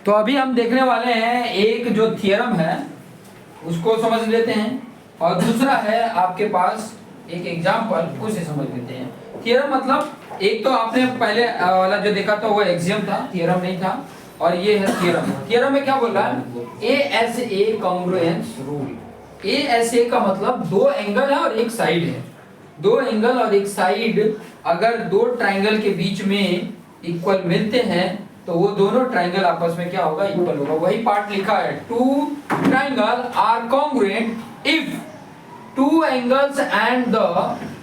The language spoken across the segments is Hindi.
तो अभी हम देखने वाले हैं एक जो थियरम है उसको समझ लेते हैं और दूसरा है आपके पास एक एग्जाम्पल, उसे समझ लेते हैं। थियरम मतलब एक तो आपने पहले वाला जो देखा था वो एक्सियम था, थियरम नहीं था। और ये है थियरम। थियरम में क्या बोल रहा है? A S A congruence rule. A S A का मतलब दो एंगल है और एक साइड है। दो एंगल और एक साइड अगर दो ट्राइंगल के बीच में इक्वल मिलते हैं तो वो दोनों ट्राइंगल आपस में क्या होगा? इक्वल होगा। वही पार्ट लिखा है, two triangle are congruent if two angles and the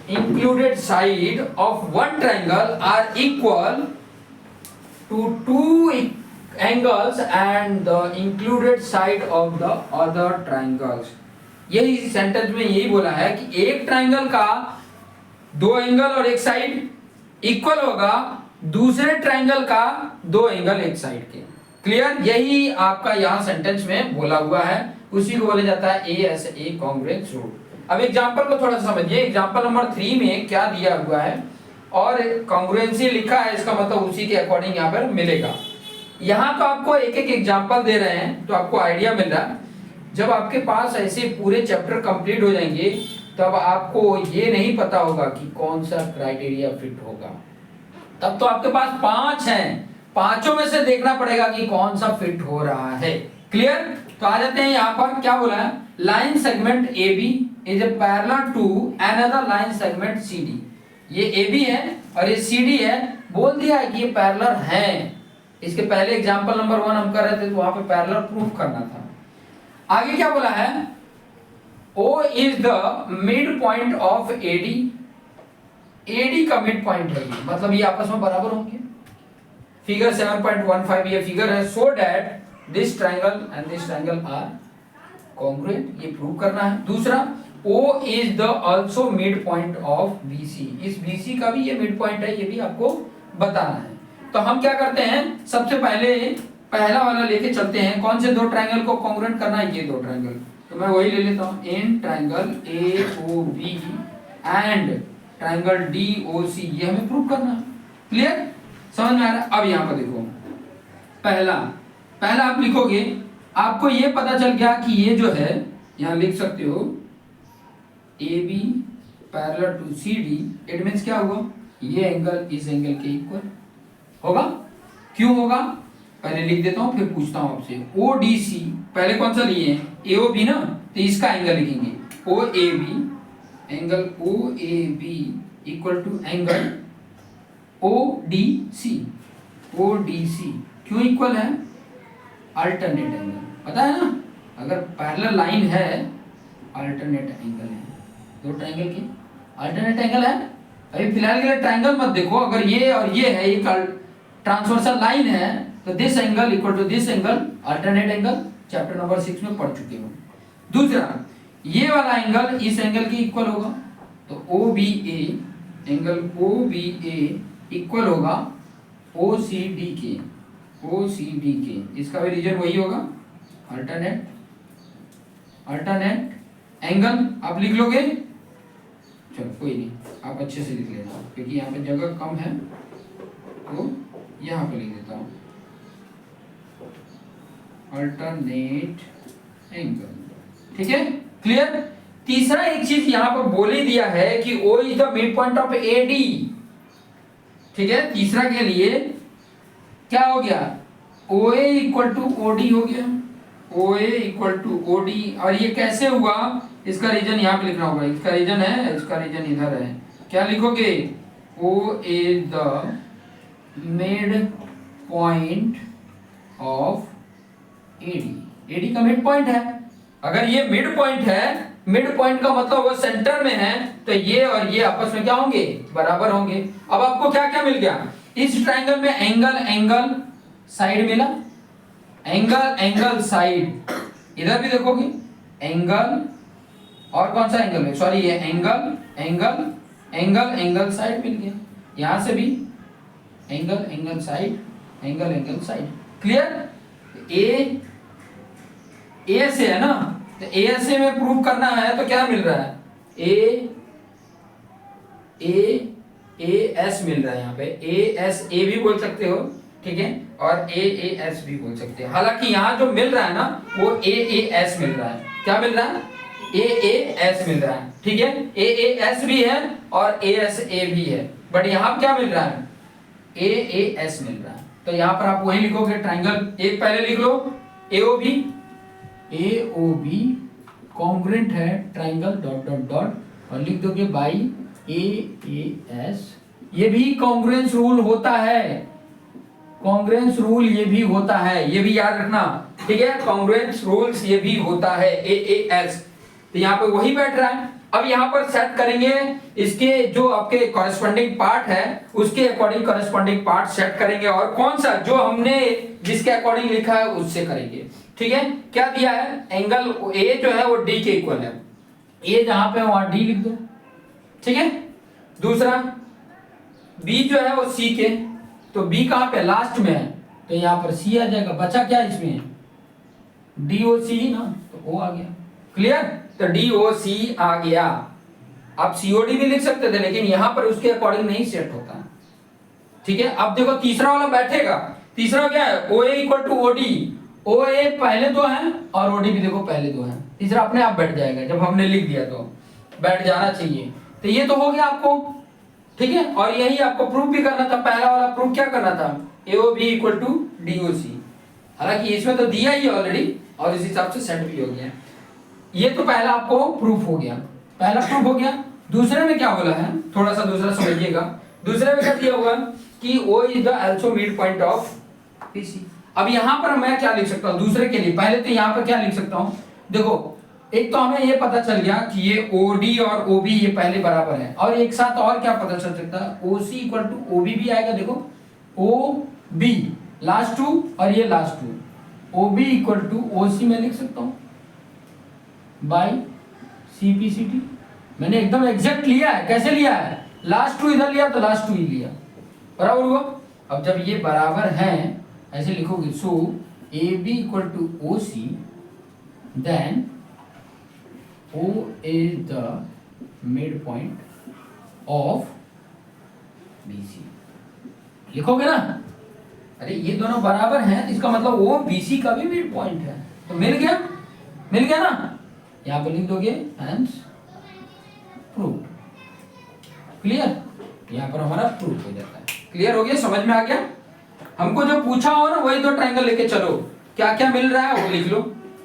included side of one triangle are equal to two angles and the included side of the other triangles। यही सेंटेंस में यही बोला है कि एक ट्राइंगल का दो एंगल और एक साइड इक्वल होगा दूसरे ट्राइंगल का दो एंगल एक साइड के। क्लियर? यही आपका यहाँ सेंटेंस में बोला हुआ है, उसी को बोला जाता है A S A congruence rule. अब एग्जांपल को थोड़ा सा समझिए। एग्जांपल नंबर 3 में क्या दिया हुआ है और कॉन्ग्रुएंसी लिखा है, इसका मतलब उसी के अकॉर्डिंग यहाँ पर मिलेगा। यहाँ तो आपको एक एक एग्जांपल दे रहे हैं तो आपको आइडिया मिल रहा है। जब आपके पास ऐसे पूरे चैप्टर कंप्लीट हो जाएंगे तब आपको ये नहीं पता होगा कि कौन सा क्राइटेरिया फिट होगा। तब तो आपके पास 5 हैं, पांचों में से देखना पड़ेगा कि कौन सा फिट हो रहा है। क्लियर? तो आ जाते हैं यहाँ पर। क्या बोला है? Line segment A B is a parallel to another line segment C D. ये ए बी है और ये सी डी है। बोल दिया है कि ये पैरेलल हैं। इसके पहले एग्जांपल नंबर 1 हम कर रहे थे तो वहां पे पैरेलल प्रूफ करना था। आगे क्या बोला है? O is the mid point of AD. AD का मिड पॉइंट है, मतलब ये आपस में बराबर होंगे। फिगर 7.15 ये फिगर है। So that this triangle and this triangle are congruent, ये प्रूव करना है। दूसरा, O is the also mid point of BC। इस BC का भी ये मिड पॉइंट है, ये भी आपको बताना है। तो हम क्या करते हैं, सबसे पहले पहला वाला लेके चलते हैं। कौन से दो ट्राइंगल को कॉन्ग्रुएंट करना है? ये दो ट्राइंगल। तो मैं वही ले लेता हूँ, in triangle AOB and triangle DOC, ये हमें प्रूव करना है। क्लियर? समझ में आ रहा है? अब यहाँ पर देखो, पहला आप लिखोगे, आपको ये पता चल गया कि ये जो है, यहाँ लिख सकते हो AB parallel to CD। It means क्या हुआ? ये एंगल इस एंगल के इक्वल होगा। क्यों होगा? पहले लिख देता हूं फिर पूछता हूं आपसे। ODC पहले कौन सा लिए हैं? AOB ना, तो इसका एंगल लिखेंगे OAB। Angle OAB equal to angle ODC। ODC क्यों इक्वल है? अल्टरनेट एंगल, पता है ना? अगर पैरेलल लाइन है, अल्टरनेट एंगल है। दो ट्राइंगल के अल्टरनेट एंगल है। अभी फिलहाल के लिए ट्राइंगल मत देखो। अगर ये और ये है, ये ट्रांसवर्सल लाइन है, तो this angle equal to this angle, alternate angle, chapter number 6 में पढ़ चुके हो। दूसरा, ये वाला एंगल इस एंगल के इक्वल होगा, तो OBA, एंगल OBA इक्वल होगा OCD के। OCD के इसका भी रीजन वही होगा, अल्टरनेट एंगल। आप लिख लोगे? चलो कोई नहीं, आप अच्छे से लिख लेना क्योंकि यहाँ पे जगह कम है, तो यहाँ पे लिख देता हूँ अल्टरनेट एंगल। ठीक है? क्लियर? तीसरा एक चीज यहाँ पर बोल ही दिया है कि O is the mid point of AD। ठीक है? तीसरा के लिए क्या हो गया? OA इक्वल टू OD हो गया। OA equal to OD। और ये कैसे हुआ? इसका रीजन यहाँ पे लिखना होगा। इसका रीजन है, इसका रीजन इधर है। क्या लिखोगे? O is the mid point of AD। AD का मिड पॉइंट है। अगर ये मिड पॉइंट है, मिड पॉइंट का मतलब वो सेंटर में है, तो ये और ये आपस में क्या होंगे? बराबर होंगे। अब आपको क्या क्या मिल गया? इस ट्राइंगल में एंगल साइड मिला, एंगल साइड। इधर भी देखोगे एंगल, और कौन सा एंगल है? सॉरी, ये एंगल साइड मिल गया। यहां से भी angle side, angle side. Clear? A से है ना, तो ए से में प्रूव करना है तो क्या मिल रहा है? ए एस मिल रहा है। यहाँ पे ए एस, ए भी बोल सकते हो, ठीक है, और ए ए एस भी बोल सकते हैं। हालांकि यहाँ जो मिल रहा है ना वो ए ए एस मिल रहा है। क्या मिल रहा है? ए ए एस मिल रहा है, ठीक है। ए ए एस भी है और ए एस ए भी है, बट यहाँ क्या मिल रहा है? ए ए एस मिल रहा है। तो यहाँ पर आप वही लिखोगे, ट्राइंगल एक पहले लिख लो, ए ओ बी कॉन्ग्रुएंट है ट्राइंगल डॉट डॉट डॉट, और लिख दोगे बाई ए ए एस। ये भी कॉन्ग्रुएंस रूल होता है, कॉन्ग्रुएंस रूल ये भी होता है, ये भी याद रखना, ठीक है। कॉन्ग्रुएंस रूल्स ये भी होता है, ए ए एस। तो यहाँ पे वही बैठ रहा है। अब यहाँ पर सेट करेंगे इसके जो आपके कॉरेस्पॉन्डिंग पार्ट है उसके अकॉर्डिंग कॉरेस्पॉन्डिंग पार्ट सेट करेंगे, और कौन सा जो हमने जिसके अकॉर्डिंग लिखा है उससे करेंगे, ठीक है। क्या दिया है? एंगल ए जो है वो डी के इक्वल है, ए जहां पे वहां डी लिख दो, ठीक है। दूसरा बी जो है वो सी के, तो बी कहां पे? लास्ट में है, तो यहाँ पर सी आ जाएगा। बचा क्या इसमें? डी ओ सी ना, तो ओ आ गया। क्लियर? तो डी ओ सी आ गया। आप सीओडी भी लिख सकते थे, लेकिन यहां पर उसके अकॉर्डिंग नहीं सेट होता, ठीक है। अब देखो तीसरा वाला बैठेगा। तीसरा क्या है? ओ ए इक्वल टू ओ डी। ओ ए पहले दो है और ओडी भी देखो पहले दो है, तीसरा अपने आप बैठ जाएगा, जब हमने लिख दिया तो बैठ जाना चाहिए। तो ये तो हो गया आपको, ठीक है। और यही आपको प्रूफ भी करना था, पहला वाला प्रूफ क्या करना था? AOB equal to DOC। हालांकि इसमें तो दिया ही ऑलरेडी और इस हिसाब से सेट भी हो गया। ये तो पहला आपको प्रूफ हो गया, पहला प्रूफ हो गया। दूसरे में क्या बोला है, थोड़ा सा दूसरा समझिएगा। दूसरे में क्या दिया होगा कि O is the also mid point of PC। अब यहां पर मैं क्या लिख सकता हूं दूसरे के लिए? पहले तो यहां पर क्या लिख सकता हूं? देखो एक तो हमें ये पता चल गया कि ये OD और OB ये पहले बराबर है, और एक साथ और क्या पता चल सकता है? OC इक्वल टू OB भी आएगा। देखो OB लास्ट टू और ये last two, OB equal to OC मैं लिख सकता हूं बाई CPCT। मैंने एकदम एग्जैक्ट लिया है। कैसे लिया है? लास्ट टू इधर लिया तो लास्ट टू ही लिया, बराबर हुआ। अब जब ये बराबर हैं ऐसे लिखोगे, so AB equal to OC then O is the midpoint of BC। लिखोगे ना? अरे ये दोनों बराबर हैं, इसका मतलब O BC का भी मिड पॉइंट है, तो मिल गया, मिल गया ना। यहाँ पे लिख दोगे हेंस प्रूव्ड। क्लियर? यहाँ पर हमारा प्रूफ हो जाता है। क्लियर हो गया? समझ में आ गया? हमको जो पूछा हो ना वही दो ट्रायंगल लेके चलो, क्या क्या मिल रहा है वो लिख लो,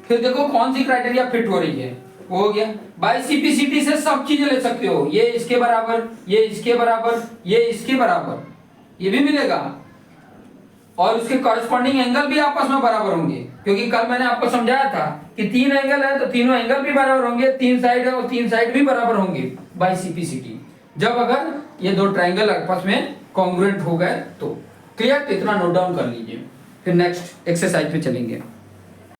फिर देखो कौन सी क्राइटेरिया फिट हो रही है, वो हो गया। बाय CPCT से सब चीजें ले सकते हो, ये इसके बराबर, ये इसके बराबर, ये इसके बराबर, ये भी मिलेगा। और उसके कॉरेस्पॉन्डिंग एंगल भी आपस में बराबर होंगे, क्योंकि कल मैंने आपको समझाया था कि 3 एंगल है तो तीनों एंगल भी बराबर होंगे, 3 साइड है और 3 साइड भी बराबर होंगे बाय CPCT, जब अगर ये दो ट्रायंगल आपस में कॉन्ग्रुएंट हो गए तो। क्लियर? इतना नोट डाउन कर लीजिए, फिर नेक्स्ट एक्सरसाइज पे चलेंगे।